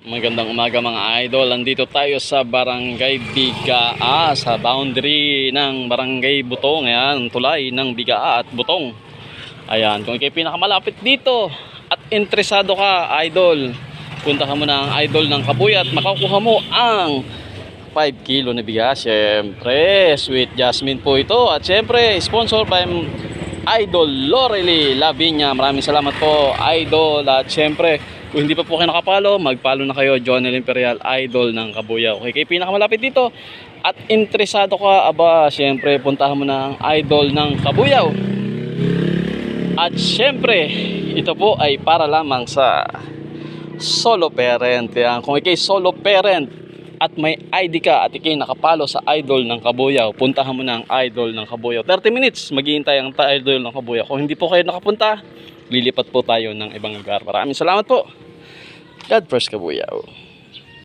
Magandang umaga mga idol. Andito tayo sa Barangay Bigaa, sa boundary ng Barangay Butong. Ayan, tulay ng Bigaa at Butong. Ayan, kung ikay pinakamalapit dito at interesado ka, idol, punta ka muna ang idol ng Kabuyat. Makukuha mo ang 5 kilo na bigas. Siyempre, Sweet Jasmine po ito. At siyempre, sponsor by Idol Lorely Lavinia. Maraming salamat po, idol. At siyempre, kung hindi pa po kayo nakapalo, magpalo na kayo. Jonel Imperial, idol ng Kabuyaw. Okay, kayo pinakamalapit dito at interesado ka, aba, siyempre, puntahan mo na ang idol ng Kabuyaw. At siyempre, ito po ay para lamang sa solo parent. Yan. Kung ikay solo parent at may ID ka at ikay nakapalo sa idol ng Kabuyaw, puntahan mo na ang idol ng Kabuyaw. 30 minutes, maghihintay ang idol ng Kabuyaw. Kung hindi po kayo nakapunta, lilipat po tayo ng ibang lugar. Maraming salamat po. God bless Kabuyaw.